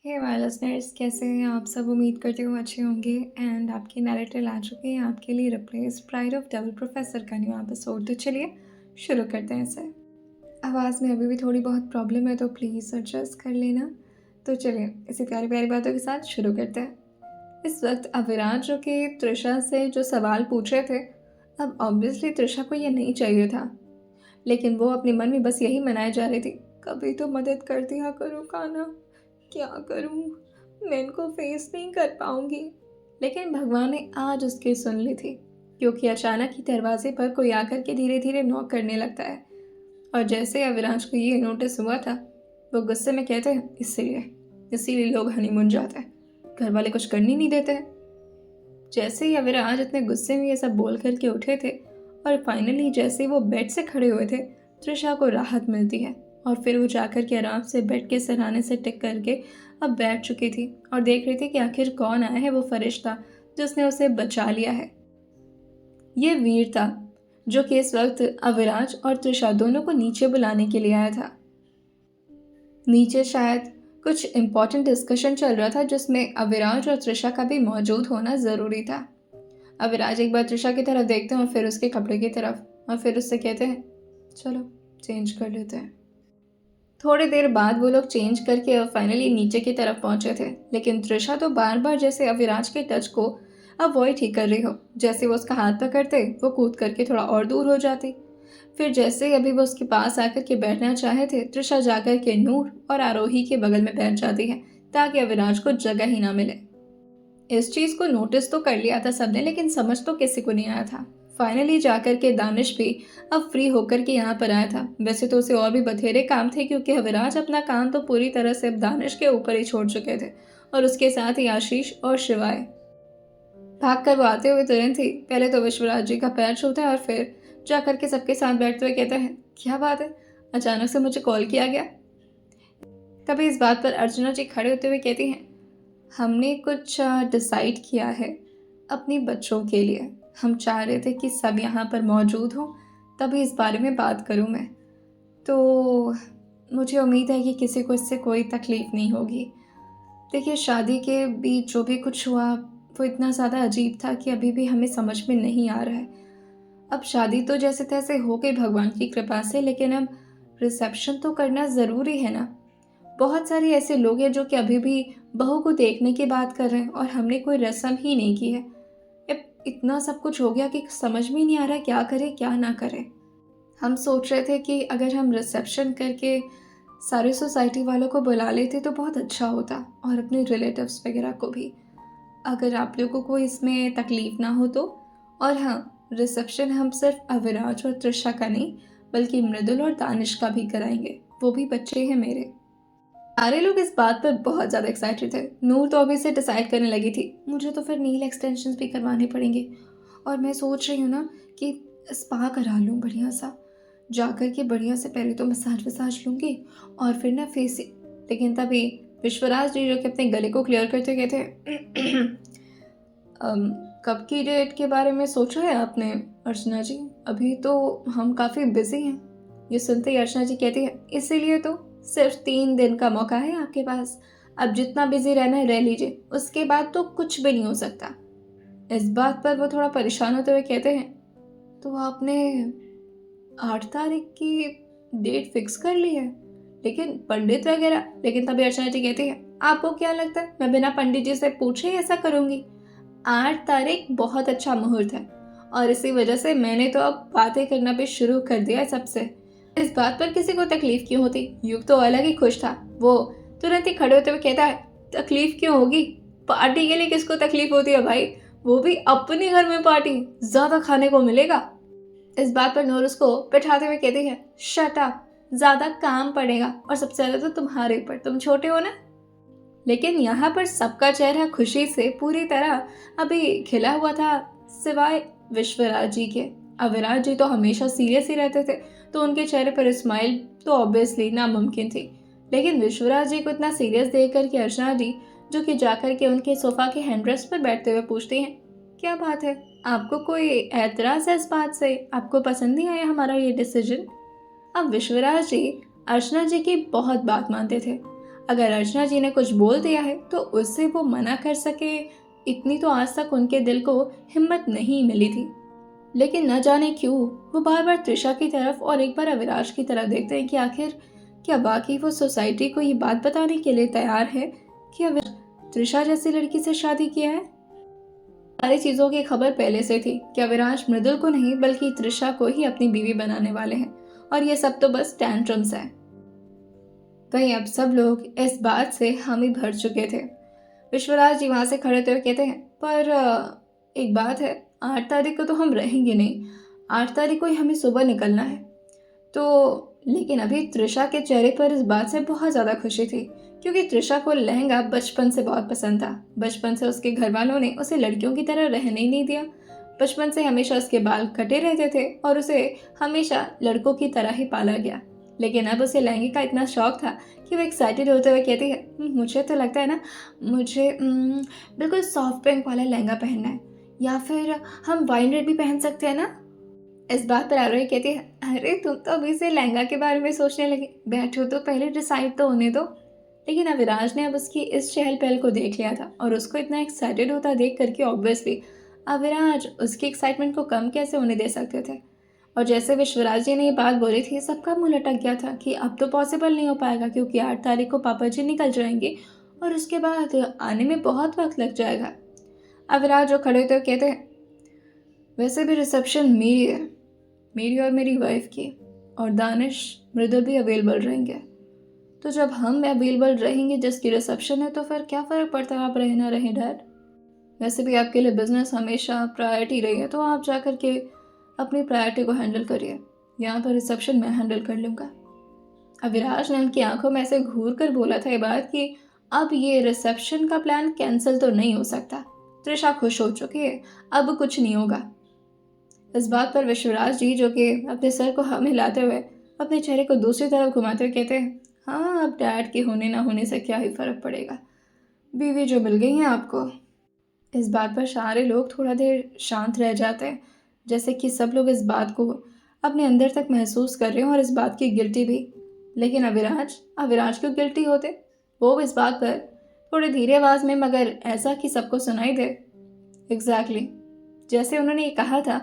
Hey my listeners, कैसे हैं आप सब? उम्मीद करती हूँ अच्छे होंगे। एंड आपके नैरेटिव आ चुके हैं आपके लिए replace pride of double professor का न्यू एपिसोड। तो चलिए शुरू करते हैं इसे। आवाज़ में अभी भी थोड़ी बहुत प्रॉब्लम है तो प्लीज़ एडजस्ट कर लेना। तो चलिए इसी प्यारी प्यारी बातों के साथ शुरू करते हैं। इस वक्त अविराज जो कि त्रिशा से जो सवाल पूछ रहे थे, अब ऑब्वियसली त्रिशा को ये नहीं चाहिए था, लेकिन वो अपने मन में बस यही मनाए जा रही थी, कभी तो मदद कर दिया करो कान्हा, क्या करूं, मैं इनको फेस नहीं कर पाऊंगी। लेकिन भगवान ने आज उसकी सुन ली थी, क्योंकि अचानक ही दरवाजे पर कोई आकर के धीरे धीरे नॉक करने लगता है। और जैसे अविनाश को ये नोटिस हुआ था, वो गुस्से में कहते हैं, इसीलिए इसीलिए लोग हनीमून जाते हैं, घर वाले कुछ करने नहीं देते हैं। जैसे ही अविनाश इतने गुस्से में ये सब बोल करके उठे थे और फाइनली जैसे ही वो बेड से खड़े हुए थे, त्रिशा को राहत मिलती है और फिर वो जाकर के आराम से बेड के सराहने से टिक करके अब बैठ चुकी थी और देख रही थी कि आखिर कौन आया है वो फरिश्ता जिसने उसे बचा लिया है। ये वीर था जो कि इस वक्त अविराज और त्रिशा दोनों को नीचे बुलाने के लिए आया था। नीचे शायद कुछ इम्पोर्टेंट डिस्कशन चल रहा था जिसमें अविराज और त्रिशा का भी मौजूद होना ज़रूरी था। अविराज एक बार त्रिशा की तरफ देखते हैं और फिर उसके कपड़े की तरफ और फिर उससे कहते हैं, चलो चेंज कर लेते हैं। थोड़ी देर बाद वो लोग चेंज करके अब फाइनली नीचे की तरफ पहुंचे थे, लेकिन त्रिशा तो बार बार जैसे अविराज के टच को अवॉइड ही कर रही हो। जैसे वो उसका हाथ पकड़ते वो कूद करके थोड़ा और दूर हो जाती। फिर जैसे ही अभी वो उसके पास आकर के बैठना चाहे थे, त्रिशा जाकर के नूर और आरोही के बगल में बैठ जाती है ताकि अविराज को जगह ही ना मिले। इस चीज को नोटिस तो कर लिया था सबने, लेकिन समझ तो किसी को नहीं आया था। फाइनली जाकर के दानिश भी अब फ्री होकर के यहाँ पर आया था। वैसे तो उसे और भी बथेरे काम थे, क्योंकि अविराज अपना काम तो पूरी तरह से अब दानिश के ऊपर ही छोड़ चुके थे और उसके साथ ही आशीष और शिवाय। भाग कर वो आते हुए तुरंत ही पहले तो विश्वराज जी का पैर छूता है और फिर जाकर के सबके साथ बैठते हुए कहता है, क्या बात है, अचानक से मुझे कॉल किया गया। तभी इस बात पर अर्चना जी खड़े होते हुए कहती हैं, हमने कुछ डिसाइड किया है अपने बच्चों के लिए। हम चाह रहे थे कि सब यहाँ पर मौजूद हों, तभी इस बारे में बात करूँ मैं। तो मुझे उम्मीद है कि किसी को इससे कोई तकलीफ़ नहीं होगी। देखिए, शादी के बीच जो भी कुछ हुआ वो इतना ज़्यादा अजीब था कि अभी भी हमें समझ में नहीं आ रहा है। अब शादी तो जैसे तैसे हो गई भगवान की कृपा से, लेकिन अब रिसेप्शन तो करना ज़रूरी है ना। बहुत सारे ऐसे लोग हैं जो कि अभी भी बहू को देखने की बात कर रहे हैं और हमने कोई रस्म ही नहीं की है। अब इतना सब कुछ हो गया कि समझ में नहीं आ रहा क्या करें क्या ना करें। हम सोच रहे थे कि अगर हम रिसेप्शन करके सारे सोसाइटी वालों को बुला लेते तो बहुत अच्छा होता, और अपने रिलेटिव्स वगैरह को भी, अगर आप लोगों को इसमें तकलीफ ना हो तो। और हाँ, रिसेप्शन हम सिर्फ अविराज और त्रिशा का नहीं बल्कि मृदुल और दानिश का भी कराएंगे, वो भी बच्चे हैं मेरे। सारे लोग इस बात पर बहुत ज़्यादा एक्साइटेड थे। नूर तो अभी से डिसाइड करने लगी थी, मुझे तो फिर नील एक्सटेंशंस भी करवाने पड़ेंगे और मैं सोच रही हूँ ना कि स्पा करा लूँ बढ़िया सा, जाकर के बढ़िया से पहले तो मसाज वसाज लूँगी और फिर ना फेस। लेकिन तभी विश्वराज जी जो कि अपने गले को क्लियर करते कहते हैं, कब की डेट के बारे में सोचा है आपने अर्चना जी? अभी तो हम काफ़ी बिजी हैं। ये सुनते ही अर्चना जी कहती है, इसीलिए तो सिर्फ 3 दिन का मौका है आपके पास, अब जितना बिजी रहना है रह लीजिए, उसके बाद तो कुछ भी नहीं हो सकता। इस बात पर वो थोड़ा परेशान होते हुए कहते हैं, तो आपने 8 तारीख की डेट फिक्स कर ली है, लेकिन पंडित वगैरह? लेकिन तभी अर्चना जी कहती है, आपको क्या लगता है मैं बिना पंडित जी से पूछे ही ऐसा करूंगी? 8 तारीख बहुत अच्छा मुहूर्त है और इसी वजह से मैंने तो अब बातें करना भी शुरू कर दिया है सबसे। इस बात पर किसी को तकलीफ क्यों होती? युग तो अलग ही खुश था। वो तुरंत ही खड़े होते हुए कहता है, तकलीफ क्यों होगी? पार्टी के लिए किसको तकलीफ होती है भाई, वो भी अपने घर में पार्टी, ज्यादा खाने को मिलेगा। इस बात पर नूर उसको बैठाते हुए कहती है, शट अप, ज्यादा काम पड़ेगा और सबसे ज्यादा तो तुम्हारे ऊपर, तुम छोटे हो ना। लेकिन यहाँ पर सबका चेहरा खुशी से पूरी तरह अभी खिला हुआ था, सिवाय विश्वराज जी के। अविराज जी तो हमेशा सीरियस ही रहते थे, तो उनके चेहरे पर स्माइल तो ऑब्वियसली नामुमकिन थी। लेकिन विश्वराज जी को इतना सीरियस देख करके अर्चना जी जो कि जाकर के उनके सोफा के हैंडरेस्ट पर बैठते हुए पूछती हैं, क्या बात है, आपको कोई एतराज है इस बात से? आपको पसंद नहीं आया हमारा ये डिसीजन? अब विश्वराज जी अर्चना जी की बहुत बात मानते थे। अगर अर्चना जी ने कुछ बोल दिया है तो उससे वो मना कर सके, इतनी तो आज तक उनके दिल को हिम्मत नहीं मिली थी। लेकिन न जाने क्यों वो बार बार त्रिशा की तरफ और एक बार अविनाश की तरफ देखते हैं कि आखिर क्या वाकई वो सोसाइटी को ये बात बताने के लिए तैयार है कि अविनाश त्रिशा जैसी लड़की से शादी किया है। सारी चीजों की खबर पहले से थी कि अविनाश मृदुल को नहीं बल्कि त्रिशा को ही अपनी बीवी बनाने वाले हैं, और ये सब तो बस टैंट्रम्स है। वहीं अब सब लोग इस बात से हामी भर चुके थे। विश्वराज जी वहां से खड़े होते हुए कहते हैं, पर एक बात है, 8 तारीख को तो हम रहेंगे नहीं, 8 तारीख को ही हमें सुबह निकलना है। तो लेकिन अभी त्रिशा के चेहरे पर इस बात से बहुत ज़्यादा खुशी थी, क्योंकि त्रिशा को लहंगा बचपन से बहुत पसंद था। बचपन से उसके घर वालों ने उसे लड़कियों की तरह रहने ही नहीं दिया। बचपन से हमेशा उसके बाल कटे रहते थे और उसे हमेशा लड़कों की तरह ही पाला गया। लेकिन अब उसे लहंगे का इतना शौक था कि वो एक्साइटेड होते हुए कहती है, मुझे तो लगता है ना, मुझे बिल्कुल सॉफ्ट पिंक वाला लहंगा पहनना है, या फिर हम वाइन रेड भी पहन सकते हैं ना। इस बात पर आरोही कहती है, अरे तुम तो अभी से लहंगा के बारे में सोचने लगे, बैठो तो पहले डिसाइड तो होने दो। लेकिन अविनाश ने अब उसकी इस चहल पहल को देख लिया था और उसको इतना एक्साइटेड होता देख करके ऑब्वियसली अविनाश उसकी एक्साइटमेंट को कम कैसे होने दे सकते थे। और जैसे विश्वराज जी ने ये बात बोली थी, सबका मुंह लटक गया था कि अब तो पॉसिबल नहीं हो पाएगा, क्योंकि 8 तारीख को पापा जी निकल जाएंगे और उसके बाद आने में बहुत वक्त लग जाएगा। अविनाश जो खड़े थे कहते हैं, वैसे भी रिसेप्शन मेरी है, मेरी और मेरी वाइफ की, और दानिश मृदुल भी अवेलेबल रहेंगे। तो जब हम अवेलेबल रहेंगे जिसकी रिसेप्शन है, तो फिर क्या फ़र्क पड़ता है आप रहे ना रहे डैड। वैसे भी आपके लिए बिजनेस हमेशा प्रायोरिटी रही है, तो आप जा कर के अपनी प्रायोरिटी को हैंडल करिए, यहाँ पर रिसेप्शन मैं हैंडल कर लूँगा। अविनाश ने उनकी आंखों में ऐसे घूर कर बोला था ये बात कि अब ये रिसेप्शन का प्लान कैंसिल तो नहीं हो सकता। त्रिशा खुश हो चुकी है, अब कुछ नहीं होगा। इस बात पर विश्वराज जी, जो कि अपने सर को हम हिलाते हुए अपने चेहरे को दूसरी तरफ घुमाते हुए कहते हैं, हाँ अब डैड के होने ना होने से क्या ही फर्क पड़ेगा, बीवी जो मिल गई है आपको। इस बात पर सारे लोग थोड़ा देर शांत रह जाते हैं, जैसे कि सब लोग इस बात को अपने अंदर तक महसूस कर रहे हैं और इस बात की गिल्टी भी। लेकिन अविनाश क्यों गिल्टी होते, वो इस बात पर थोड़ी धीरे आवाज में, मगर ऐसा कि सबको सुनाई दे। एग्जैक्टली जैसे उन्होंने ये कहा था।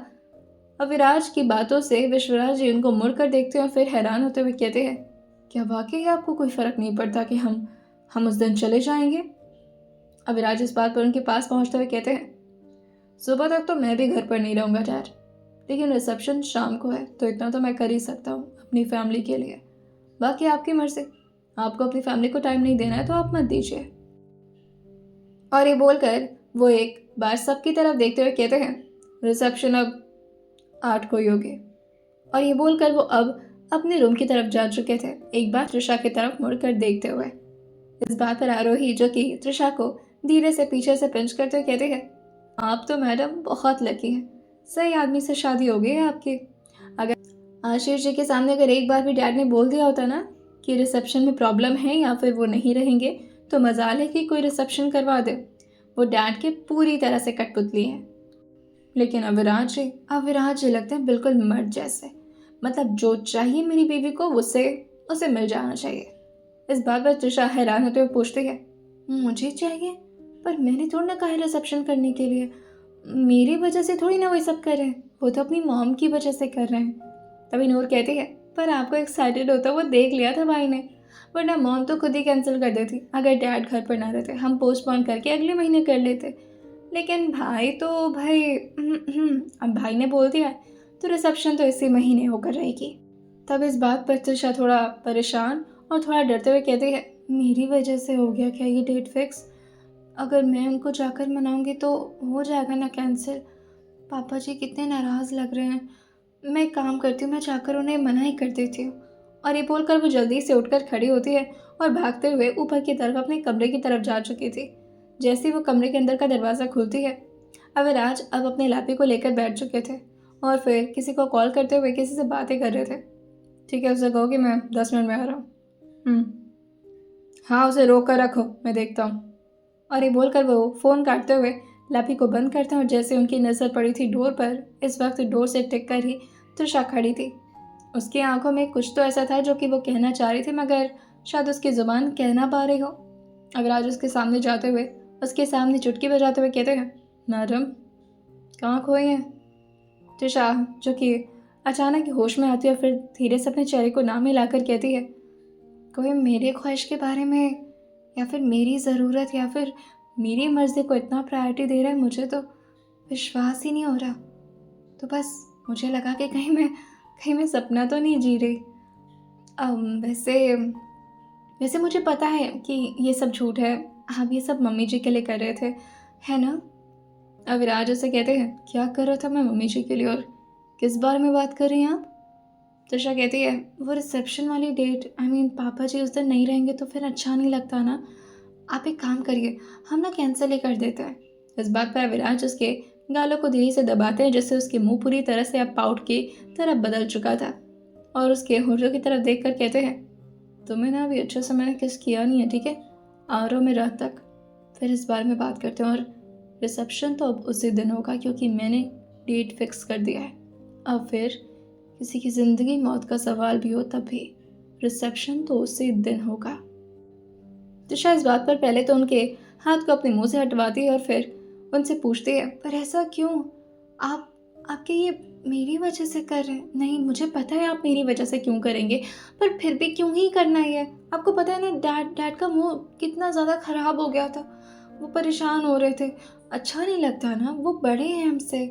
अविनाश की बातों से विश्वराज जी उनको मुड़कर देखते हैं और फिर हैरान होते हुए कहते हैं, क्या वाकई आपको कोई फर्क नहीं पड़ता कि हम उस दिन चले जाएंगे। अविनाश इस बात पर उनके पास पहुंचते हुए कहते हैं, सुबह तक तो मैं भी घर पर नहीं रहूंगा डैड, लेकिन रिसेप्शन शाम को है, तो इतना तो मैं कर ही सकता हूँ अपनी फैमिली के लिए, बाकी आपकी मर्जी। आपको अपनी फैमिली को टाइम नहीं देना है तो आप मत दीजिए। और ये बोलकर वो एक बार सबकी तरफ देखते हुए कहते हैं, रिसेप्शन अब 8 को ही होगी। और ये बोलकर वो अब अपने रूम की तरफ जा चुके थे, एक बार त्रिशा की तरफ मुड़कर देखते हुए। इस बात पर आरोही, जो कि त्रिशा को धीरे से पीछे से पिंच करते हुए कहते हैं, आप तो मैडम बहुत लकी हैं, सही आदमी से शादी हो गई है आपकी। अगर आशीष जी के सामने अगर एक बार भी डैड ने बोल दिया होता ना कि रिसेप्शन में प्रॉब्लम है या फिर वो नहीं रहेंगे, तो मजाल है कि कोई रिसेप्शन करवा दे, वो डैड के पूरी तरह से कठपुतली हैं। लेकिन अविनाश जी लगते हैं बिल्कुल मर्द जैसे, मतलब जो चाहिए मेरी बीवी को उसे मिल जाना चाहिए। इस बात पर त्रिशा हैरान होते हुए पूछती है, मुझे चाहिए, पर मैंने थोड़ा ना कहा रिसेप्शन करने के लिए, मेरी वजह से थोड़ी ना वो सब कर रहे हैं, वो तो अपनी मॉम की वजह से कर रहे हैं। तभी नूर कहती है, पर आपको एक्साइटेड होता वो देख लिया था भाई ने, वरना मॉम तो खुद ही कैंसिल कर देती अगर डैड घर पर ना रहते, हम पोस्टपोन करके अगले महीने कर लेते। लेकिन भाई तो भाई अब भाई ने बोल दिया तो रिसेप्शन तो इसी महीने होकर रहेगी। तब इस बात पर त्रिशा थोड़ा परेशान और थोड़ा डरते हुए कहती है, मेरी वजह से हो गया क्या ये डेट फिक्स? अगर मैं उनको जाकर मनाऊंगी तो हो जाएगा ना कैंसिल? पापा जी कितने नाराज़ लग रहे हैं। मैं एक काम करती हूँ, मैं जाकर उन्हें मना ही कर देती हूँ। और ये बोलकर वो जल्दी से उठकर खड़ी होती है और भागते हुए ऊपर की तरफ अपने कमरे की तरफ जा चुकी थी। जैसे ही वो कमरे के अंदर का दरवाज़ा खुलती है, अविनाश अब अपने लापी को लेकर बैठ चुके थे और फिर किसी को कॉल करते हुए किसी से बातें कर रहे थे। ठीक है, उसे कहो कि मैं 10 मिनट में आ रहा हूँ। हाँ, उसे रोक कर रखो, मैं देखता हूँ। और ये बोलकर वो फ़ोन काटते हुए लापी को बंद करते हैं और जैसे उनकी नज़र पड़ी थी डोर पर, इस वक्त डोर से टिक कर ही त्रिशा खड़ी थी। उसकी आंखों में कुछ तो ऐसा था जो कि वो कहना चाह रही थी, मगर शायद उसकी ज़ुबान कह ना पा रही हो। अविराज उसके सामने जाते हुए उसके सामने चुटकी बजाते हुए कहते हैं, मैडम कहाँ खोई हैं? त्रिशा जो कि अचानक होश में आती है और फिर धीरे से अपने चेहरे को ना मिलाकर कहती है, कोई मेरे ख्वाहिश के बारे में या फिर मेरी ज़रूरत या फिर मेरी मर्ज़ी को इतना प्रायोरिटी दे रहा है, मुझे तो विश्वास ही नहीं हो रहा। तो बस मुझे लगा कि कहीं मैं सपना तो नहीं जी रही। वैसे वैसे मुझे पता है कि ये सब झूठ है, आप ये सब मम्मी जी के लिए कर रहे थे, है ना? अविराज उसे कहते हैं, क्या कर रहा था मैं मम्मी जी के लिए और किस बारे में बात कर रही हैं आप? त्रिशा कहती है, वो रिसेप्शन वाली डेट, पापा जी उस दिन नहीं रहेंगे तो फिर अच्छा नहीं लगता ना। आप एक काम करिए, हम ना कैंसिल ही कर देते हैं। इस बात पर अविराज उसके गालों को धीरे से दबाते हैं, जिससे उसके मुंह पूरी तरह से अब पाउट की तरफ बदल चुका था, और उसके होठों की तरफ देखकर कहते हैं, तुम्हें ना अभी अच्छे से मैंने किस किया नहीं है, ठीक है? आ रहा हूँ मैं रात तक, फिर इस बारे में बात करते हैं। और रिसेप्शन तो अब उसी दिन होगा क्योंकि मैंने डेट फिक्स कर दिया है। अब फिर किसी की ज़िंदगी मौत का सवाल भी हो तब भी रिसेप्शन तो उसी दिन होगा। त्रिशा इस बात पर पहले तो उनके हाथ को अपने मुंह से हटवाती है और फिर उनसे पूछती है, पर ऐसा क्यों? आपके ये मेरी वजह से कर रहे हैं? नहीं, मुझे पता है आप मेरी वजह से क्यों करेंगे, पर फिर भी क्यों ही करना है? आपको पता है ना, डैड का मुंह कितना ज़्यादा ख़राब हो गया था, वो परेशान हो रहे थे, अच्छा नहीं लगता ना, वो बड़े हैं हमसे।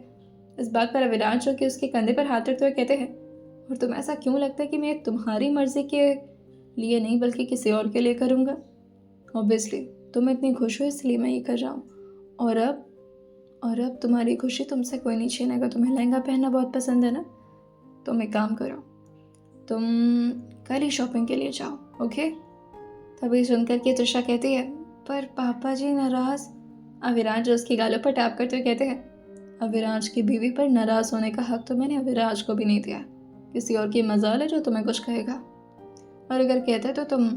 इस बात पर अविनाश जो कि उसके कंधे पर हाथ रखते हुए कहते हैं, और तुम्हें ऐसा क्यों लगता है कि मैं तुम्हारी मर्जी के लिए नहीं बल्कि किसी और के लिए करूँगा? ऑब्वियसली तुम इतनी खुश हो इसलिए मैं ये कर रहा हूँ, और अब तुम्हारी खुशी तुमसे कोई नहीं छीनेगा। तुम्हें लहंगा पहनना बहुत पसंद है ना, तुम एक काम करो, तुम कल ही शॉपिंग के लिए जाओ, ओके? तभी सुनकर के त्रिशा कहती है, पर पापा जी नाराज़। अविराज उसकी गालों पर टैप करते हुए कहते हैं, अविराज की बीवी पर नाराज़ होने का हक तो मैंने अविराज को भी नहीं दिया, किसी और की मजाल है जो तुम्हें कुछ कहेगा, और अगर कहता है तो तुम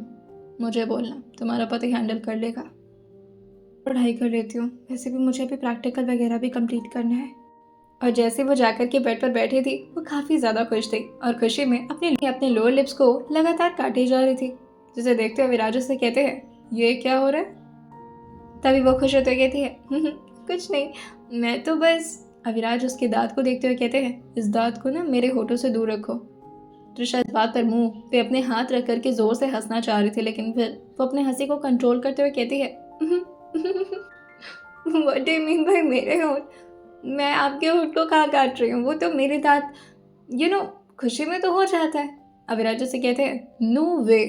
मुझे बोलना, तुम्हारा पति हैंडल कर लेगा। पढ़ाई कर लेती हूँ, वैसे भी मुझे अभी प्रैक्टिकल वगैरह भी कंप्लीट करना है। और जैसे वो जाकर के बेड पर बैठी थी, वो काफ़ी ज़्यादा खुश थी और खुशी में अपने लोअर लिप्स को लगातार काटी जा रही थी, जिसे देखते हुए विराज से कहते हैं, ये क्या हो रहा है? तभी वो खुश होते कहती है, कुछ नहीं, मैं तो बस। अविराज उसके दांत को देखते हुए कहते हैं, इस दांत को ना मेरे होठों से दूर रखो। त्रिशा इस बात पर मुंह पे अपने हाथ रख करके जोर से हंसना चाह रही थी, लेकिन फिर वो अपने हंसी को कंट्रोल करते हुए कहती है, what do you mean by मेरे होठ? मैं आपके होठ को कहाँ काट रही हूँ? वो तो मेरे दांत खुशी में तो हो जाता है। अविराज से कहते हैं, नो वे,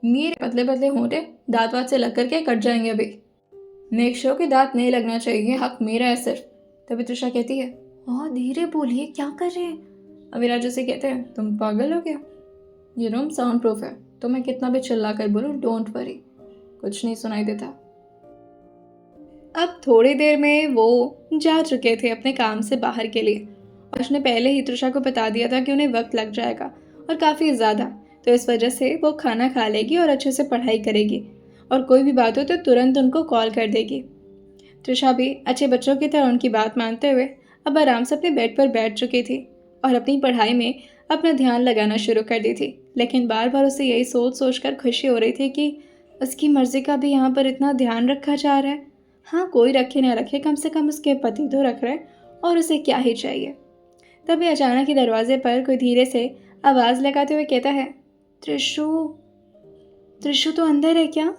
मेरे पतले पतले होठ है, दांत वात से लग करके कट जाएंगे अभी। मेक श्योर के दांत नहीं लगना चाहिए, हक मेरा है सिर्फ। तभी त्रिशा कहती है, और धीरे बोलिए, क्या कर रहे हैं? अविराज से कहते हैं, तुम पागल हो क्या? ये रूम साउंड प्रूफ है, तो मैं कितना भी चिल्ला कर बोलूँ, डोंट वरी, कुछ नहीं सुनाई देता। अब थोड़ी देर में वो जा चुके थे अपने काम से बाहर के लिए, और उसने पहले ही त्रिशा को बता दिया था कि उन्हें वक्त लग जाएगा और काफ़ी ज़्यादा, तो इस वजह से वो खाना खा लेगी और अच्छे से पढ़ाई करेगी, और कोई भी बात हो तो तुरंत उनको कॉल कर देगी। त्रिशा भी अच्छे बच्चों की तरह उनकी बात मानते हुए अब आराम से अपने बेड पर बैठ चुकी थी और अपनी पढ़ाई में अपना ध्यान लगाना शुरू कर दी थी। लेकिन बार बार उसे यही सोच सोच कर खुशी हो रही थी कि उसकी मर्जी का भी यहाँ पर इतना ध्यान रखा जा रहा है। हाँ, कोई रखे ना रखे, कम से कम उसके पति तो रख रहे हैं, और उसे क्या ही चाहिए। तभी अचानक ही दरवाजे पर कोई धीरे से आवाज़ लगाते हुए कहता है, त्रिशु, त्रिशु तो अंदर है क्या?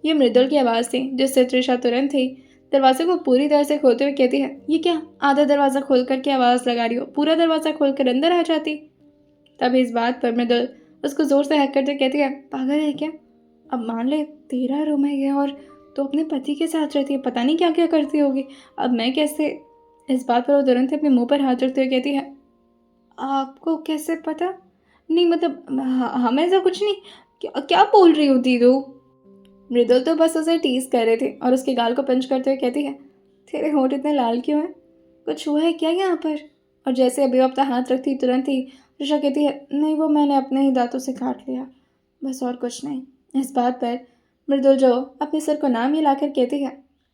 ये मृदुल की आवाज़ थी, जिससे त्रिशा तुरंत ही दरवाजे को पूरी तरह से खोलते हुए कहती है, ये क्या, आधा दरवाज़ा खोल करके आवाज़ लगा रही हो, पूरा दरवाज़ा खोल कर अंदर आ जाती। तभी इस बात पर मृदुल उसको ज़ोर से हक करते कहती है, पागल है क्या? अब मान ले तेरा रूम है ये, और तो अपने पति के साथ रहती है, पता नहीं क्या क्या करती होगी, अब मैं कैसे? इस बात पर वो तुरंत अपने मुंह पर हाथ रखते हुए कहती है, आपको कैसे पता? नहीं मतलब हमें ऐसा कुछ नहीं, क्या क्या बोल रही होती तू? मृदुल तो बस उसे टीज कर रहे थे और उसके गाल को पंच करते हुए कहती है, तेरे होंठ इतने लाल क्यों हैं? कुछ हुआ है क्या यहाँ पर? और जैसे अभी अपना हाथ रखती तुरंत ही ऋषा कहती है, नहीं वो मैंने अपने ही दांतों से काट लिया, बस और कुछ नहीं। इस बात पर मृदुल जो अपने सिर को नाम हिलाकर कहती है,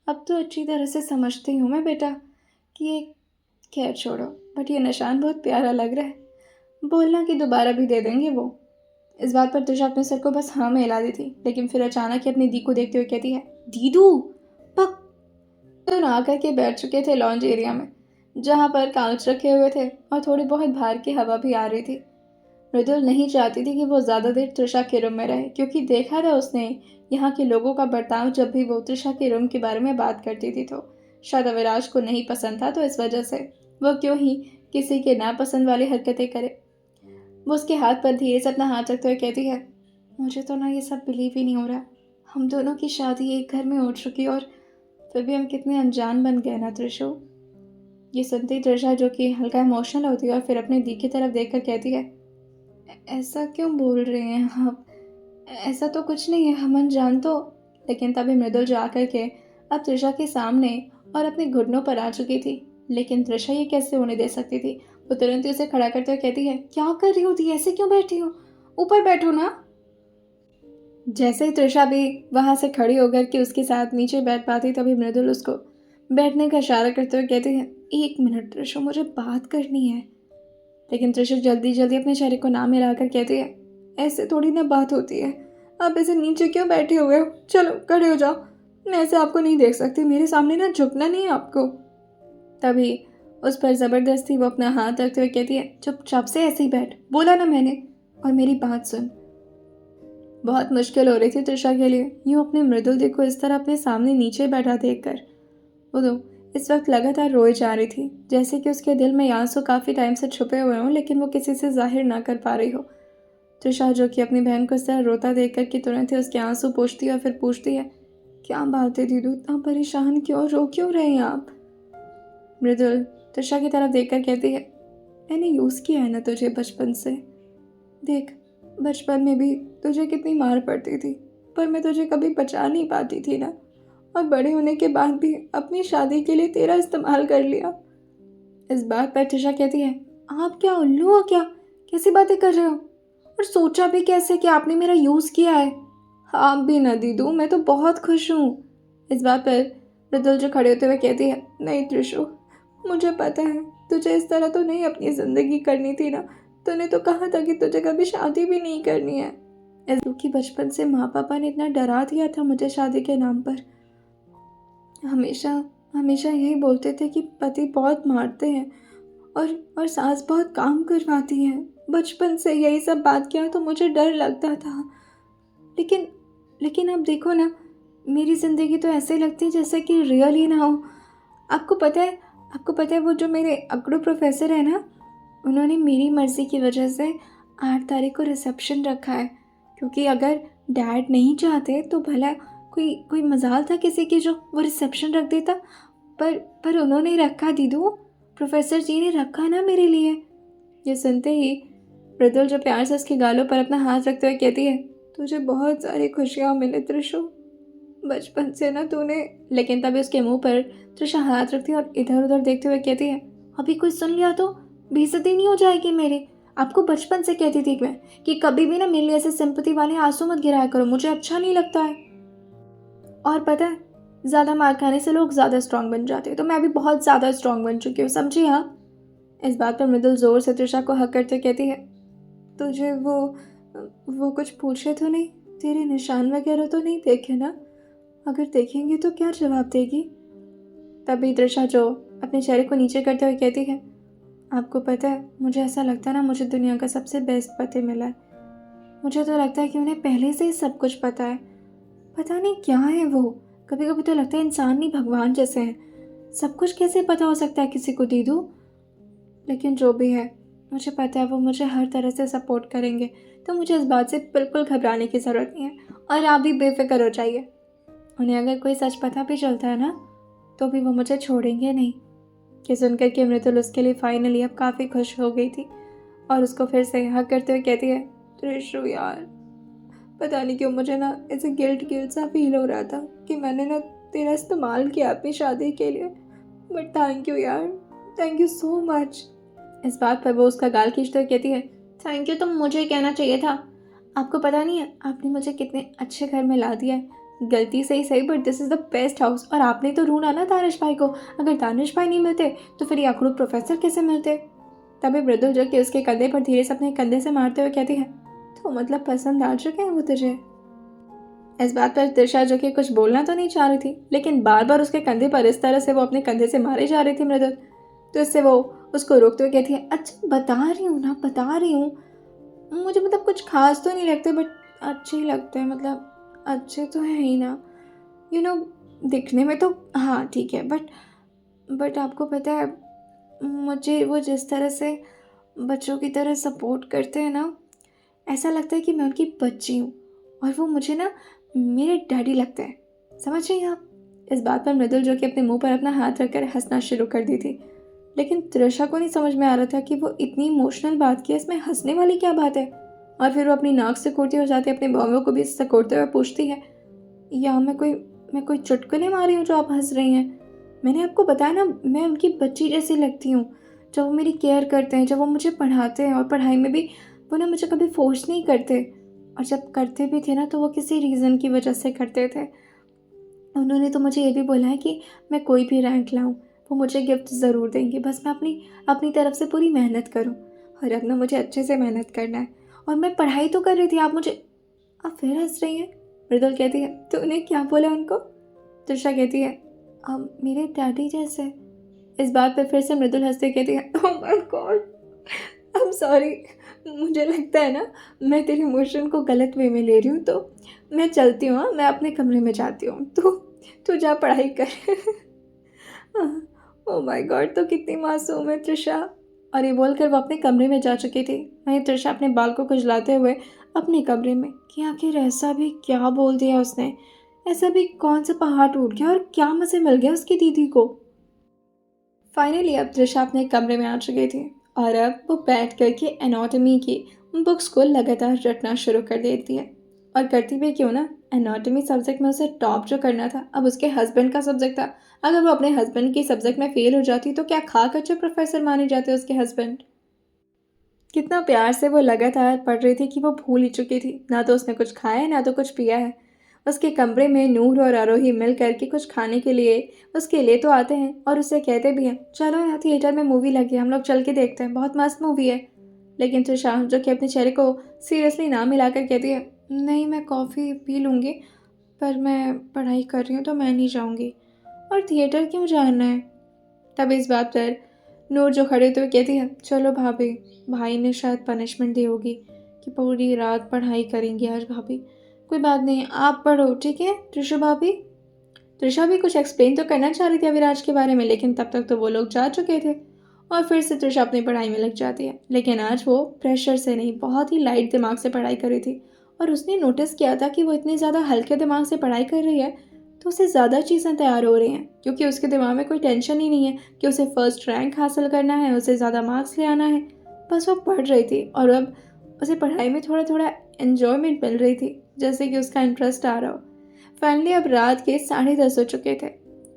अब तो अच्छी तरह से समझती हूँ मैं बेटा कि ये, खैर छोड़ो, बट ये निशान बहुत प्यारा लग रहा है, बोलना कि दोबारा भी दे देंगे वो। इस बात पर त्रिशा अपने सर को बस हाँ में हिला दी थी, लेकिन फिर अचानक ही अपनी दी को देखते हुए कहती है, दीदू पक। दोनों आकर के बैठ चुके थे लॉन्ज एरिया में, जहाँ पर काउच रखे हुए थे और थोड़ी बहुत बाहर की हवा भी आ रही थी। मृदुल नहीं चाहती थी कि वो ज़्यादा देर त्रिशा के रूम में रहे, क्योंकि देखा था उसने यहाँ के लोगों का बर्ताव जब भी वो त्रिशा के रूम के बारे में बात करती थी, तो शायद अविनाश को नहीं पसंद था, तो इस वजह से वो क्यों ही किसी के नापसंद वाली हरकतें करे। वो उसके हाथ पर धीरे से अपना हाथ रखते हुए कहती है, मुझे तो ना ये सब बिलीव ही नहीं हो रहा। हम दोनों की शादी एक घर में हो चुकी और फिर भी हम कितने अनजान बन गए ना त्रिशु। ये सुनती त्रिशा, जो कि हल्का इमोशनल होती है, और फिर अपनी दी की तरफ देखकर कहती है, ऐसा क्यों बोल रहे हैं आप? ऐसा तो कुछ नहीं है, हम अनजान तो। लेकिन तभी मृदुल जा कर के अब त्रिशा के सामने और अपने घुटनों पर आ चुकी थी। लेकिन त्रिशा ये कैसे होने दे सकती थी? वो तुरंत ही उसे खड़ा करते हुए कहती है, क्या कर रही हो दी? ऐसे क्यों बैठी हो? ऊपर बैठो ना। जैसे ही त्रिशा भी वहां से खड़ी होकर के उसके साथ नीचे बैठ पाती, तभी मृदुल उसको बैठने का इशारा करते हुए कहती है, एक मिनट त्रिशु, मुझे बात करनी है। लेकिन त्रिशु जल्दी जल्दी अपने चेहरे को ना मिलाकर कहती है, ऐसे थोड़ी ना बात होती है। आप ऐसे नीचे क्यों बैठे हुए हो? चलो खड़े हो जाओ। मैं ऐसे आपको नहीं देख सकती, मेरे सामने ना झुकना नहीं है आपको। तभी उस पर जबरदस्ती वो अपना हाथ रखते हुए कहती है, चुपचाप से ऐसे ही बैठ, बोला ना मैंने, और मेरी बात सुन। बहुत मुश्किल हो रही थी त्रिशा के लिए यूं अपने मृदुल दी को इस तरह अपने सामने नीचे बैठा देखकर। वो तो इस वक्त लगातार रोए जा रही थी, जैसे कि उसके दिल में आंसू काफ़ी टाइम से छुपे हुए हों, लेकिन वो किसी से जाहिर ना कर पा रही हो। त्रिशा, जो कि अपनी बहन को इस तरह रोता देख कर कि तुरंत ही उसके आंसू पोंछती है और फिर पूछती है, क्या बात है दीदू, इतना परेशान क्यों, रो क्यों रहे हैं आप? मृदुल त्रिशा की तरफ देखकर कहती है, मैंने यूज़ किया है ना तुझे बचपन से। देख, बचपन में भी तुझे कितनी मार पड़ती थी, पर मैं तुझे कभी बचा नहीं पाती थी ना, और बड़े होने के बाद भी अपनी शादी के लिए तेरा इस्तेमाल कर लिया। इस बात पर त्रिशा कहती है, आप क्या उल्लू हो क्या? कैसी बातें कर रहे हो? और सोचा भी कैसे कि आपने मेरा यूज़ किया है? आप भी ना दीदू, मैं तो बहुत खुश हूँ। इस बात पर मृदुल जो खड़े होते हुए कहती है, नहीं त्रिशु, मुझे पता है तुझे इस तरह तो नहीं अपनी ज़िंदगी करनी थी ना। तूने तो कहा था कि तुझे कभी शादी भी नहीं करनी है। क्योंकि बचपन से माँ पापा ने इतना डरा दिया था मुझे शादी के नाम पर। हमेशा हमेशा यही बोलते थे कि पति बहुत मारते हैं और सास बहुत काम करवाती है। बचपन से यही सब बात किया तो मुझे डर लगता था। लेकिन लेकिन अब देखो ना, मेरी ज़िंदगी तो ऐसे लगती है जैसे कि रियल ही ना हो। आपको पता है वो जो मेरे अकड़ू प्रोफेसर है ना, उन्होंने मेरी मर्ज़ी की वजह से 8 तारीख को रिसेप्शन रखा है, क्योंकि अगर डैड नहीं चाहते तो भला कोई कोई मजाल था किसी की जो वो रिसेप्शन रख देता। पर उन्होंने रखा दीदू, प्रोफेसर जी ने रखा ना मेरे लिए। ये सुनते ही मृदुल जो प्यार से उसके गालों पर अपना हाथ रखते हुए कहती है, तुझे बहुत सारी खुशियाँ मिले त्रिशु, बचपन से ना तूने। लेकिन तभी उसके मुंह पर त्रिशा हाथ रखती है और इधर उधर देखते हुए कहती है, अभी कोई सुन लिया तो बेइज्जती नहीं हो जाएगी मेरी? आपको बचपन से कहती थी मैं कि कभी भी ना मेरे लिए ऐसे सिंपैथी वाले आंसू मत गिराया करो, मुझे अच्छा नहीं लगता है। और पता है, ज़्यादा मार खाने से लोग ज़्यादा स्ट्रांग बन जाते हैं, तो मैं अभी बहुत ज़्यादा स्ट्रांग बन चुकी हूँ, समझी हाँ? इस बात पर मृदुल ज़ोर से त्रिशा को हक करते कहती है, तुझे वो कुछ पूछे तो नहीं? तेरे निशान वगैरह तो नहीं देखे ना? अगर देखेंगे तो क्या जवाब देगी? तभी त्रिशा जो अपने चेहरे को नीचे करते हुए कहती है, आपको पता है, मुझे ऐसा लगता है ना मुझे दुनिया का सबसे बेस्ट पति मिला है। मुझे तो लगता है कि उन्हें पहले से ही सब कुछ पता है। पता नहीं क्या है वो। कभी कभी तो लगता है इंसान नहीं भगवान जैसे हैं। सब कुछ कैसे पता हो सकता है किसी को दीदू? लेकिन जो भी है, मुझे पता है वो मुझे हर तरह से सपोर्ट करेंगे, तो मुझे इस बात से बिल्कुल घबराने की ज़रूरत नहीं है। और आप भी बेफिक्र हो जाइए। उन्हें अगर कोई सच पता भी चलता है ना, तो भी वो मुझे छोड़ेंगे नहीं। ये सुनकर के मृदुल उसके लिए फाइनली अब काफ़ी खुश हो गई थी और उसको फिर से हक करते हुए कहती है, त्रिशु यार, पता नहीं क्यों मुझे ना ऐसे गिल्ट सा फील हो रहा था कि मैंने ना तेरा इस्तेमाल किया अपनी शादी के लिए। बट थैंक यू यार, थैंक यू सो मच। इस बात पर वो उसका गाल खींचते हुए कहती है, थैंक यू तो मुझे कहना चाहिए था। आपको पता नहीं है आपने मुझे कितने अच्छे घर में ला दिया है। गलती से ही सही, but this is the best house. और आपने तो ढूंढा ना दानिश भाई को। अगर दानिश भाई नहीं मिलते तो फिर ये अखड़ू प्रोफेसर कैसे मिलते? तभी मृदुल जो कि उसके कंधे पर धीरे से अपने कंधे से मारते हुए कहती है, तो मतलब पसंद आ चुके हैं वो तुझे? इस बात पर त्रिशा, जो कि कुछ बोलना तो नहीं चाह रही थी, लेकिन बार बार उसके कंधे पर इस तरह से वो अपने कंधे से मारे जा रही थी मृदुल, तो इससे वो उसको रोकते हुए कहती है, अच्छा बता रही हूँ ना, बता रही हूँ, मुझे मतलब कुछ खास तो नहीं लगते, बट अच्छे ही लगते हैं, मतलब अच्छे तो हैं ही ना, यू नो, दिखने में तो हाँ ठीक है, बट आपको पता है, मुझे वो जिस तरह से बच्चों की तरह सपोर्ट करते हैं ना, ऐसा लगता है कि मैं उनकी बच्ची हूँ और वो मुझे ना मेरे डैडी लगते हैं। समझ रही हैं आप? इस बात पर मृदुल, जो कि अपने मुंह पर अपना हाथ रखकर हंसना शुरू कर दी थी, लेकिन त्रिशा को नहीं समझ में आ रहा था कि वो इतनी इमोशनल बात की, इसमें हंसने वाली क्या बात है। और फिर वो अपनी नाक से कोड़ती हो जाती है, अपने बाहों को भी सिकोड़ते हुए पूछती है, या मैं कोई चुटकुले मारी हूँ जो आप हंस रही हैं? मैंने आपको बताया ना, मैं उनकी बच्ची जैसी लगती हूँ। जब वो मेरी केयर करते हैं, जब वो मुझे पढ़ाते हैं, और पढ़ाई में भी वो ना मुझे कभी फोर्स नहीं करते, और जब करते भी थे ना तो वो किसी रीज़न की वजह से करते थे। उन्होंने तो मुझे ये भी बोला है कि मैं कोई भी रैंक लाऊं, वो मुझे गिफ्ट ज़रूर देंगे, बस मैं अपनी अपनी तरफ से पूरी मेहनत करूं। और अब ना मुझे अच्छे से मेहनत करना है, और मैं पढ़ाई तो कर रही थी, आप फिर हंस रही हैं? मृदुल कहती है, तूने क्या बोला उनको? त्रिशा कहती है, मेरे डैडी जैसे। इस बात पर फिर से मृदुल हंसते कहती है, oh my God, I am sorry, मुझे लगता है ना मैं तेरे इमोशन को गलत वे में ले रही हूँ, तो मैं चलती हूँ, हाँ, मैं अपने कमरे में जाती हूँ, तू जा पढ़ाई कर। ओह माय गॉड, तो कितनी मासूम है त्रिशा। और ये बोलकर वो अपने कमरे में जा चुकी थी। वहीं त्रिशा अपने बाल को खुजलाते हुए अपने कमरे में, कि आखिर ऐसा भी क्या बोल दिया उसने, ऐसा भी कौन सा पहाड़ टूट गया और क्या मज़े मिल गया उसकी दीदी को। फाइनली अब त्रिशा अपने कमरे में आ चुकी थी, और अब वो बैठ कर के एनाटॉमी की बुक्स को लगातार रटना शुरू कर देती है। और करती भी क्यों ना, एनाटॉमी सब्जेक्ट में उसे टॉप जो करना था, अब उसके हस्बैंड का सब्जेक्ट था। अगर वो अपने हस्बैंड के सब्जेक्ट में फेल हो जाती तो क्या खाक अच्छे प्रोफेसर माने जाते उसके हस्बैंड। कितना प्यार से वो लगातार पढ़ रही थी कि वो भूल ही चुकी थी, ना तो उसने कुछ खाया है, ना तो कुछ पिया है। उसके कमरे में नूर और आरोही मिल करके कुछ खाने के लिए उसके लिए तो आते हैं, और उसे कहते भी हैं, चलो यहाँ थिएटर में मूवी लगी है, हम लोग चल के देखते हैं, बहुत मस्त मूवी है। लेकिन त्रिशा, जो कि अपने चेहरे को सीरियसली ना मिलाकर कहती है, नहीं मैं कॉफ़ी पी लूँगी, पर मैं पढ़ाई कर रही हूँ तो मैं नहीं जाऊँगी। और थिएटर क्यों जाना है? तब इस बात पर नूर, जो खड़े होते हुए कहती है, चलो भाभी, भाई ने शायद पनिशमेंट दी होगी कि पूरी रात पढ़ाई करेंगी आज भाभी। कोई बात नहीं, आप पढ़ो, ठीक है त्रिशा भाभी। त्रिशा भी कुछ एक्सप्लेन तो करना चाह रही थी अविराज के बारे में, लेकिन तब तक तो वो लोग जा चुके थे। और फिर से त्रिशा अपनी पढ़ाई में लग जाती है, लेकिन आज वो प्रेशर से नहीं, बहुत ही लाइट दिमाग से पढ़ाई कर रही थी। और उसने नोटिस किया था कि वो इतनी ज़्यादा हल्के दिमाग से पढ़ाई कर रही है, तो उससे ज़्यादा चीज़ें तैयार हो रही हैं, क्योंकि उसके दिमाग में कोई टेंशन ही नहीं है कि उसे फर्स्ट रैंक हासिल करना है, उसे ज़्यादा मार्क्स ले आना है। बस वो पढ़ रही थी, और अब उसे पढ़ाई में थोड़ा थोड़ा एन्जॉयमेंट मिल रही थी, जैसे कि उसका इंटरेस्ट आ रहा हो। फाइनली अब रात के 10:30 हो चुके थे,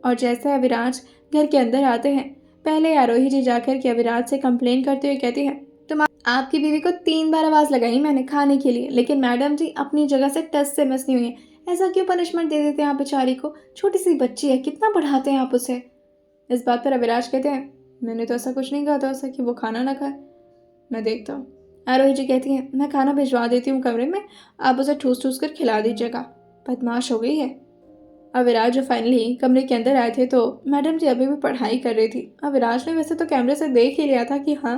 और जैसे अविराज घर के अंदर आते हैं, पहले आरोही जी जाकर के अविराज से कंप्लेन करते हुए कहती है, तुम आपकी बीवी को 3 बार आवाज़ लगाई मैंने खाने के लिए, लेकिन मैडम जी अपनी जगह से टस से मस नहीं हुई है। ऐसा क्यों पनिशमेंट दे देते हैं आप बेचारी को? छोटी सी बच्ची है, कितना पढ़ाते हैं आप उसे? इस बात पर अविराज कहते हैं, मैंने तो ऐसा कुछ नहीं कहा था उसे कि वो खाना ना खाए, मैं देखता हूँ। आरोही जी कहती हैं, मैं खाना भिजवा देती हूँ कमरे में, आप उसे ठूस ठूस कर खिला दीजिएगा, बदमाश हो गई है। अविराज जो फाइनली कमरे के अंदर आए थे, तो मैडम जी अभी भी पढ़ाई कर रही थी। अविराज ने वैसे तो कैमरे से देख ही लिया था कि हाँ,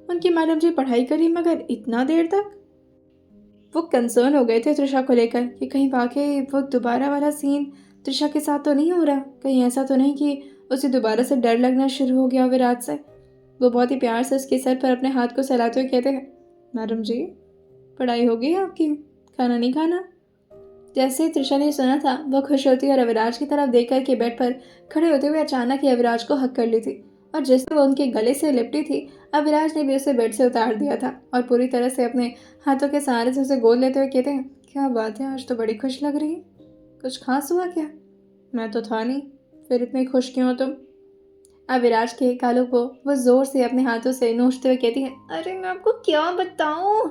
उनकी मैडम जी पढ़ाई करी, मगर इतना देर तक। वो कंसर्न हो गए थे त्रिशा को लेकर कि कहीं वाकई वो दोबारा वाला सीन त्रिशा के साथ तो नहीं हो रहा, कहीं ऐसा तो नहीं कि उसे दोबारा से डर लगना शुरू हो गया विराट से। वो बहुत ही प्यार से उसके सर पर अपने हाथ को सहलाते हुए कहते हैं, मैडम जी पढ़ाई हो गई आपकी, खाना नहीं खाना? जैसे ही त्रिशा ने सुना था, वो खुश होती और अविराज की तरफ देख कर के बेड पर खड़े होते हुए अचानक ही अविराज को हक कर ली थी, और जैसे वो उनके गले से लिपटी थी, अविराज ने भी उसे बेड से उतार दिया था, और पूरी तरह से अपने हाथों के सहारे से उसे गोद लेते हुए कहते हैं, क्या बात है, आज तो बड़ी खुश लग रही है, कुछ खास हुआ क्या? मैं तो था नहीं, फिर इतने खुश क्यों हो तुम? अविराज के गालों को वो जोर से अपने हाथों से नोचते हुए कहती है, अरे मैं आपको क्या बताऊं,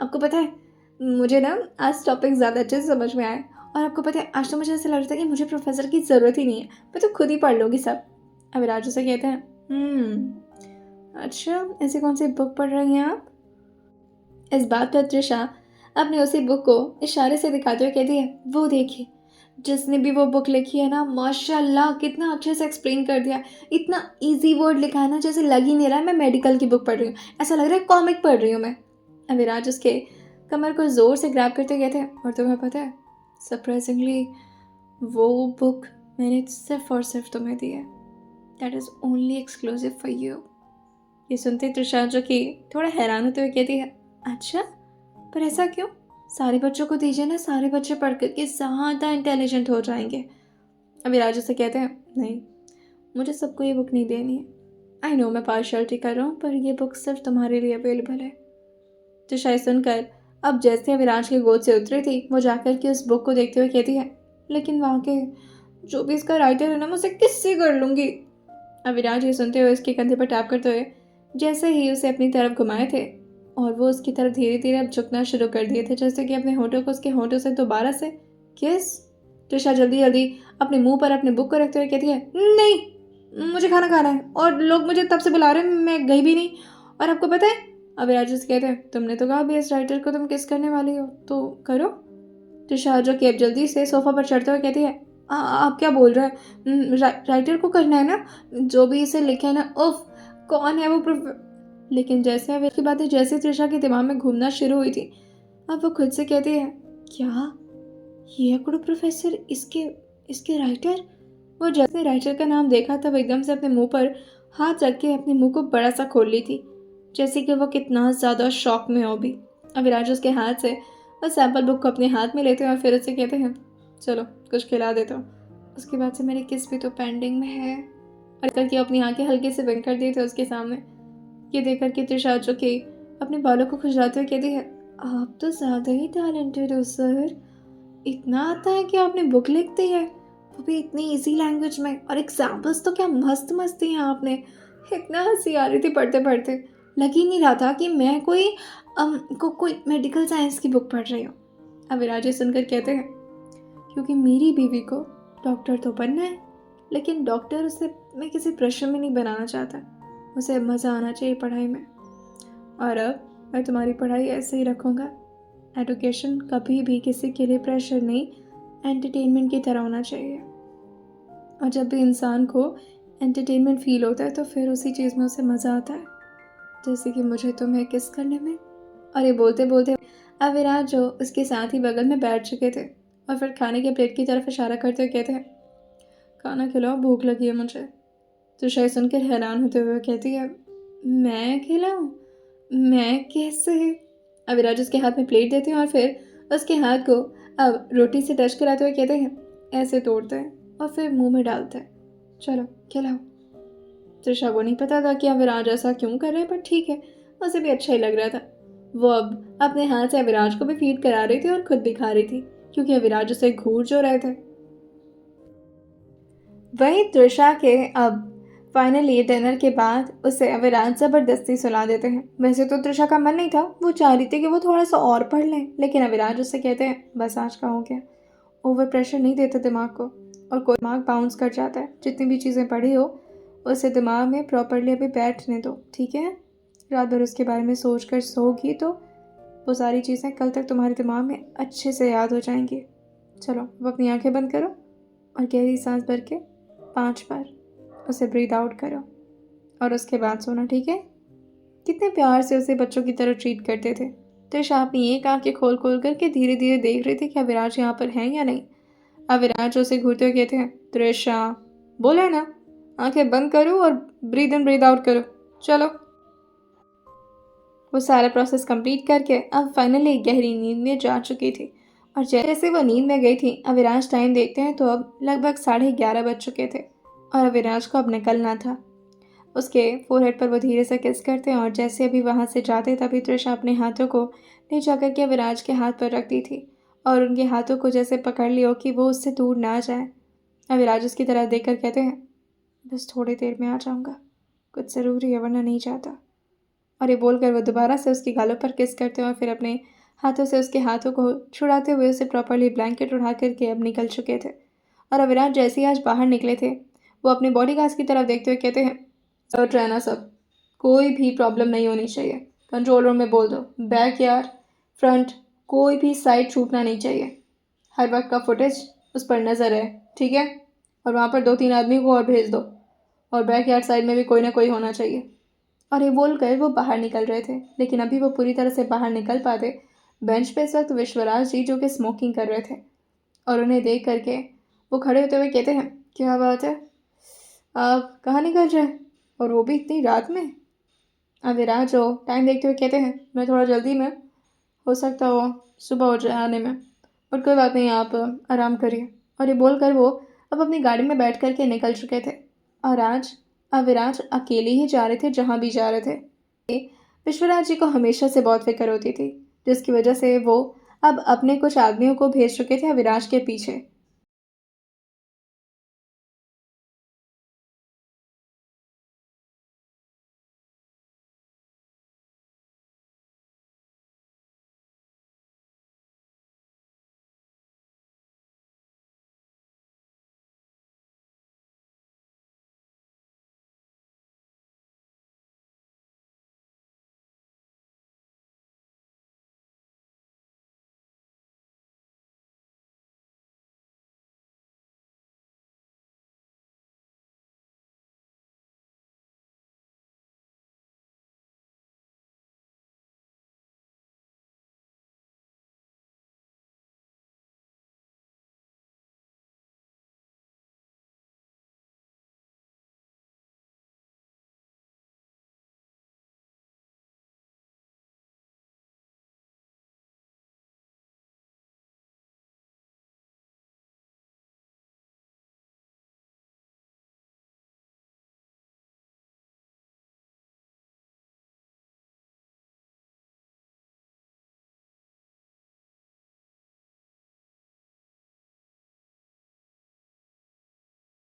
आपको पता है मुझे ना आज टॉपिक ज़्यादा अच्छे से समझ में आया, और आपको पता है आज तो मुझे ऐसा लग रहा था कि मुझे प्रोफेसर की ज़रूरत ही नहीं है, मैं तो खुद ही पढ़ लूँगी सब। अविराज उसे कहते हैं, अच्छा ऐसी कौन सी बुक पढ़ रही हैं आप? इस बात पर त्रिशा अपने उसी बुक को इशारे से दिखाते हुए कहती है, वो देखिए, जिसने भी वो बुक लिखी है ना, माशाल्लाह कितना अच्छे से एक्सप्लेन कर दिया। इतना इजी वर्ड लिखा है ना, जैसे लग ही नहीं रहा है मैं मेडिकल की बुक पढ़ रही हूँ, ऐसा लग रहा है कॉमिक पढ़ रही हूँ मैं। अविराज उसके कमर को ज़ोर से ग्रैब करते कहते हैं, और तुम्हें पता है सरप्राइजिंगली वो बुक मैंने सिर्फ और सिर्फ तुम्हें दी है। That is only exclusive for you. ये सुनते त्रिशा जो कि थोड़ा हैरान होते हुए कहती है, अच्छा, पर ऐसा क्यों? सारे बच्चों को दीजिए ना, सारे बच्चे पढ़ कर के ज़्यादा इंटेलिजेंट हो जाएंगे। अविराज से कहते हैं, नहीं, मुझे सबको ये बुक नहीं देनी है। आई नो मैं पार्शलिटी कर रहा हूँ, पर ये बुक सिर्फ तुम्हारे लिए अवेलेबल है। तो शायद सुनकर अब जैसे अविराज की गोद से उतरी थी, वो जाकर के उस बुक को देखते हुए कहती है, लेकिन वहाँ के जो भी इसका राइटर है ना, मैं उसे किससे कर लूँगी। अविराज ये सुनते हुए उसके कंधे पर टैप करते हुए जैसे ही उसे अपनी तरफ घुमाए थे, और वो उसकी तरफ धीरे धीरे अब झुकना शुरू कर दिए थे, जैसे कि अपने होठों को उसके होठों से दोबारा से किस। त्रिशा जल्दी जल्दी अपने मुंह पर अपने बुक को रखते हुए कहती है, नहीं, मुझे खाना खाना है, और लोग मुझे तब से बुला रहे हैं, मैं गई भी नहीं। और आपको पता है, अविराज से कहते हैं, तुमने तो कहा बेस्ट राइटर को तुम किस करने वाली हो, तो करो। त्रिशा जो कि अब जल्दी से सोफा पर चढ़ते हुए कहती है, आप क्या बोल रहे हैं? राइटर को करना है ना, जो भी इसे लिखे है ना, उफ, कौन है वो लेकिन जैसे अब इसकी बातें जैसे त्रिशा के दिमाग में घूमना शुरू हुई थी, अब वो खुद से कहती है, क्या ये अकड़ू प्रोफेसर इसके इसके राइटर? वो जैसे राइटर का नाम देखा तब एकदम से अपने मुंह पर हाथ रख के अपने मुंह को बड़ा सा खोल ली थी, जैसे कि वो कितना ज़्यादा शॉक में हो भी। अविराज उसके हाथ से उस सैम्पल बुक को अपने हाथ में लेते हैं और फिर उससे कहते हैं, चलो कुछ खिला देता हूँ, उसके बाद से मेरी किस भी तो पेंडिंग में है। और करके अपनी आंखें हल्के से बंद कर दी थे उसके सामने। ये देख कर के त्रिशा जो कि अपने बालों को खुजलाते हुए कहती है, आप तो ज़्यादा ही टैलेंटेड हो सर, इतना आता है कि आपने बुक लिख दी है, वो भी इतनी इजी लैंग्वेज में, और एग्जाम्पल्स तो क्या मस्त मस्त हैं आपने। इतना हंसी आ रही थी पढ़ते पढ़ते, लग ही नहीं रहा था कि मैं कोई मेडिकल साइंस की बुक पढ़ रही हूँ। अविराज सुनकर कहते हैं, क्योंकि मेरी बीवी को डॉक्टर तो बनना है, लेकिन डॉक्टर उसे मैं किसी प्रेशर में नहीं बनाना चाहता, उसे मज़ा आना चाहिए पढ़ाई में। और अब मैं तुम्हारी पढ़ाई ऐसे ही रखूँगा। एजुकेशन कभी भी किसी के लिए प्रेशर नहीं, एंटरटेनमेंट की तरह होना चाहिए। और जब भी इंसान को एंटरटेनमेंट फील होता है तो फिर उसी चीज़ में उसे मज़ा आता है, जैसे कि मुझे तुम्हें किस करने में। और ये बोलते बोलते अविराज जो उसके साथ ही बगल में बैठ चुके थे और फिर खाने के प्लेट की तरफ इशारा करते हुए कहते हैं, खाना खिलाओ, भूख लगी है मुझे। तो शायद सुनकर हैरान होते हुए कहती है, मैं खिलाऊं? मैं कैसे? अविराज उसके हाथ में प्लेट देते हैं और फिर उसके हाथ को अब रोटी से टच कराते हुए कहते हैं, ऐसे तोड़ते हैं और फिर मुंह में डालते हैं, चलो खिलाओ। त्रिशा को नहीं पता था कि अविराज ऐसा क्यों कर रहे हैं, पर ठीक है, उसे भी अच्छा ही लग रहा था। वो अब अपने हाथ से अविराज को भी फीड करा रही थी और खुद भी खा रही थी, क्योंकि अविराज उसे घूर जो रहे थे। वहीं त्रिशा के अब फाइनली डिनर के बाद उसे अविराज ज़बरदस्ती सुला देते हैं। वैसे तो त्रिशा का मन नहीं था, वो चाह रही थी कि वो थोड़ा सा और पढ़ लें, लेकिन अविराज उससे कहते हैं, बस आज का हो गया। ओवर प्रेशर नहीं देते दिमाग को, और कोई दिमाग बाउंस कर जाता है। जितनी भी चीज़ें पढ़ी हो उसे दिमाग में प्रॉपरली अभी बैठने दो, ठीक है? रात भर उसके बारे में सोच कर सोगी तो वो सारी चीज़ें कल तक तुम्हारे दिमाग में अच्छे से याद हो जाएंगी। चलो अब अपनी आंखें बंद करो और गहरी सांस भर के 5 बार उसे ब्रीद आउट करो और उसके बाद सोना, ठीक है? कितने प्यार से उसे बच्चों की तरह ट्रीट करते थे। त्रिशा अपनी एक आंखें खोल खोल करके धीरे धीरे देख रही थी कि अविराज यहाँ पर हैं या नहीं। अविराज उसे घूरते हुए कहते हैं, त्रिशा बोला ना, आंखें बंद करो और ब्रीद इन ब्रीद आउट करो, चलो। वो सारा प्रोसेस कंप्लीट करके अब फाइनली गहरी नींद में जा चुकी थी। और जैसे वो नींद में गई थी, अविराज टाइम देखते हैं तो अब लगभग 11:30 बज चुके थे और अविराज को अब निकलना था। उसके फोरहेड पर वो धीरे से किस करते हैं और जैसे अभी वहाँ से जाते तभी त्रिशा अपने हाथों को ले जाकर के अविराज के हाथ पर रखती थी और उनके हाथों को जैसे पकड़ लियो कि वो उससे दूर ना जाए। अविराज उसकी तरफ देखकर कहते हैं, बस थोड़ी देर में आ जाऊँगा, कुछ ज़रूरी है वरना नहीं जाता। और ये बोलकर वो दोबारा से उसके गालों पर किस करते हैं और फिर अपने हाथों से उसके हाथों को छुड़ाते हुए उसे प्रॉपरली ब्लैंकेट उठा करके अब निकल चुके थे। और अविराज जैसे ही आज बाहर निकले थे, वो अपने बॉडीगार्ड्स की तरफ देखते हुए कहते हैं, सर्ट रहना सब, कोई भी प्रॉब्लम नहीं होनी चाहिए, कंट्रोल रूम में बोल दो, बैक यार्ड, फ्रंट, कोई भी साइट छूटना नहीं चाहिए। हर वक्त का फुटेज उस पर नज़र है, ठीक है? और वहाँ पर 2-3 आदमी को और भेज दो, और बैकयार्ड साइड में भी कोई ना कोई होना चाहिए। और ये बोलकर वो बाहर निकल रहे थे, लेकिन अभी वो पूरी तरह से बाहर निकल पाते, बेंच पे इस वक्त विश्वराज जी जो कि स्मोकिंग कर रहे थे, और उन्हें देख करके वो खड़े होते हुए कहते हैं, क्या बात है, आप कहाँ निकल रहे हैं, और वो भी इतनी रात में? अविराज जो टाइम देखते हुए कहते हैं, मैं थोड़ा जल्दी में, हो सकता हो सुबह हो जाए आने में, पर कोई बात नहीं, आप आराम करिए। और ये बोलकर वो अब अपनी गाड़ी में बैठ करके निकल चुके थे, और आज अविराज अकेले ही जा रहे थे जहाँ भी जा रहे थे। विश्वराज जी को हमेशा से बहुत फिक्र होती थी, जिसकी वजह से वो अब अपने कुछ आदमियों को भेज चुके थे अविराज के पीछे,